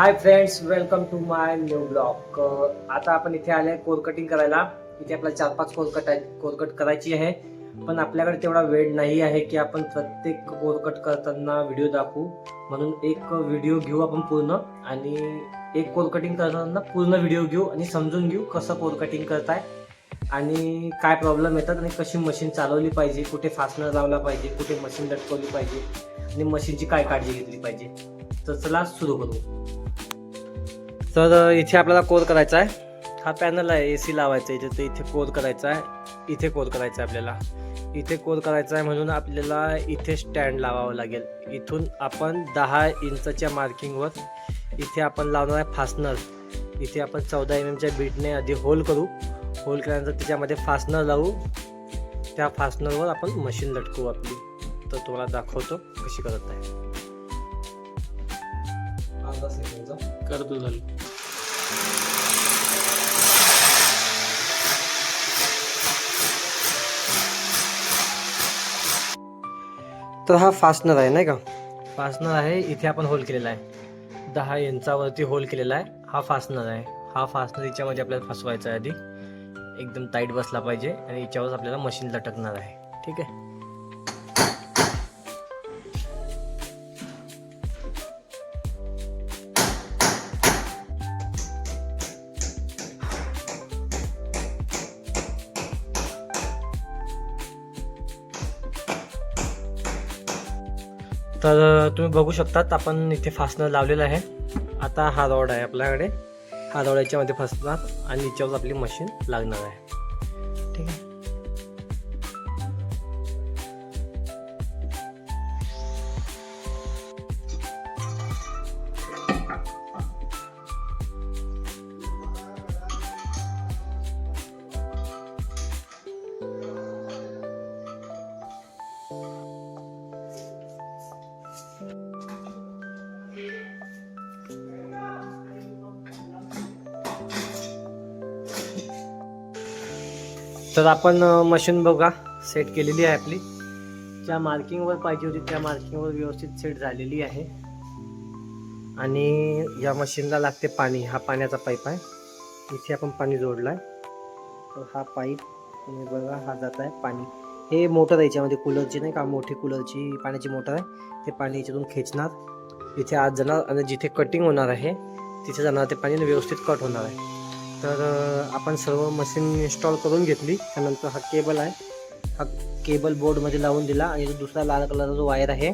High friends, welcome to my new blog. आता आपण इथे आले कोर कटिंग करायला। इथे आपल्याला 4-5 कोर कट करायची आहे, पण आपल्याकडे तेवढा वेळ नाही आहे की आपण प्रत्येक कोर कट करताना व्हिडिओ दाखवू। म्हणून एक व्हिडिओ घेऊ आपण पूर्ण, आणि एक कोर कटिंग करताना पूर्ण व्हिडिओ घेऊ आणि समजून घेऊ कसं कोर कटिंग करताय आणि काय प्रॉब्लेम येतात आणि कशी मशीन चालवली पाहिजे, कुठे फास्टनर लावला पाहिजे, कुठे मशीन लटकवली पाहिजे आणि मशीनची काय काळजी घेतली पाहिजे। तर चला सुरू करू। तर इथे आपल्याला कोर करायचा आहे। हा पॅनल आहे, AC लावायचा आहे, तर इथे कोर करायचा आहे। इथे कोर करायचा आहे आपल्याला, इथे कोर करायचा आहे म्हणून आपल्याला इथे स्टँड लावावं लागेल। इथून आपण 10 इंचच्या मार्किंगवर इथे आपण लावणार आहे फास्टनर। इथे आपण 14 mm च्या बीटने आधी होल करू। होल केल्यानंतर त्याच्यामध्ये फास्टनर लावू। त्या फास्टनरवर आपण मशीन लटकवू आपली। तर तुम्हाला दाखवतो कशी करत आहे। करतो झालं। तर हा फास्टनर आहे नाही का, फास्टनर आहे। इथे आपण होल केलेला आहे, 10 इंचावरती होल केलेला आहे। हा फास्टनर आहे। हा फास्टनर याच्यामध्ये आपल्याला फसवायचा आहे, आधी एकदम टाईट बसला पाहिजे आणि याच्यावर आपल्याला मशीन लटकणार आहे। ठीक आहे। तर तुम्ही बघू शकतात आपण इथे फास्टनर लावलेला आहे। आता हा रॉड आहे आपल्याकडे, हा रॉड याच्यामध्ये फसणार आणि याच्यावर आपली मशीन लागणार आहे। ठीक आहे। तर आपण मशीन बघा सेट केलेली आहे आपली। ज्या मार्किंगवर पाहिजे होती त्या मार्किंगवर व्यवस्थित सेट झालेली आहे। आणि या मशीनला लागते पाणी। हा पाण्याचा पाईप आहे, इथे आपण पाणी जोडलाय। तर हा पाईप तुम्ही बघा, हा जात आहे पाणी। हे मोटर आहे याच्यामध्ये, कूलरची नाही का, मोठी कूलरची पाण्याची मोटर आहे। ते पाणी याच्यातून खेचणार, इथे आत जाणार आणि जिथे कटिंग होणार आहे तिथे जाणार ते पाणी व्यवस्थित कट होणार आहे। तर आपण सर्व मशीन इन्स्टॉल करून घेतली। त्यानंतर हा केबल आहे, हा केबल बोर्डमध्ये लावून दिला आणि जो दुसरा लाल कलरचा जो वायर आहे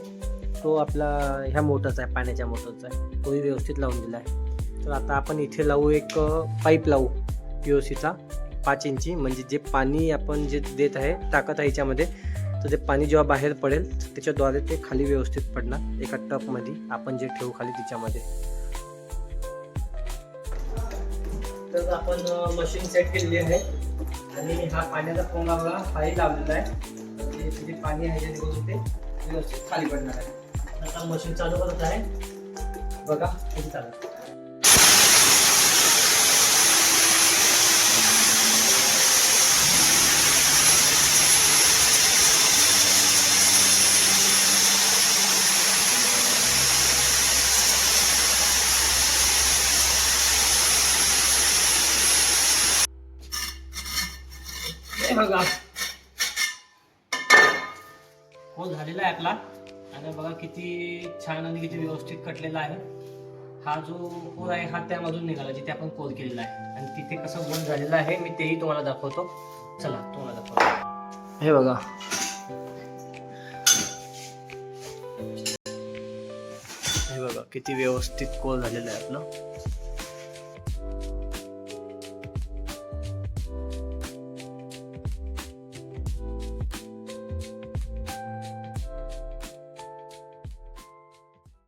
तो आपला ह्या मोटरचा आहे, पाण्याच्या मोटरचा आहे, तोही व्यवस्थित लावून दिला आहे। तर आता आपण इथे लावू एक पाईप लावू PVCचा 5 इंची, म्हणजे जे पाणी आपण जे देत आहे टाकत आहे याच्यामध्ये, तर ते पाणी जेव्हा बाहेर पडेल त्याच्याद्वारे ते खाली व्यवस्थित पडणार एका टपमध्ये आपण जे ठेवू खाली तिच्यामध्ये। तर आपण मशीन सेट केलेली आहे आणि हा पाण्याचा पोंगा बघा हाही लावलेला आहे। जे पाणी आहे जेणेकरून ते व्यवस्थित खाली पडणार आहे। आता मशीन चालू करत आहे, बघा किती चालू। बघा होल झालेला आहे आपला, आणि बघा किती छान आणि किती व्यवस्थित कटलेला आहे। हा जो होल आहे हा त्यामधून निघाला जिथे आपण कोर केलेला आहे, आणि तिथे कसं गोल झालेला आहे मी तेही तुम्हाला दाखवतो। चला तुम्हाला दाखवतो। हे बघा, हे बघा किती व्यवस्थित कोर झालेलं आहे आपलं।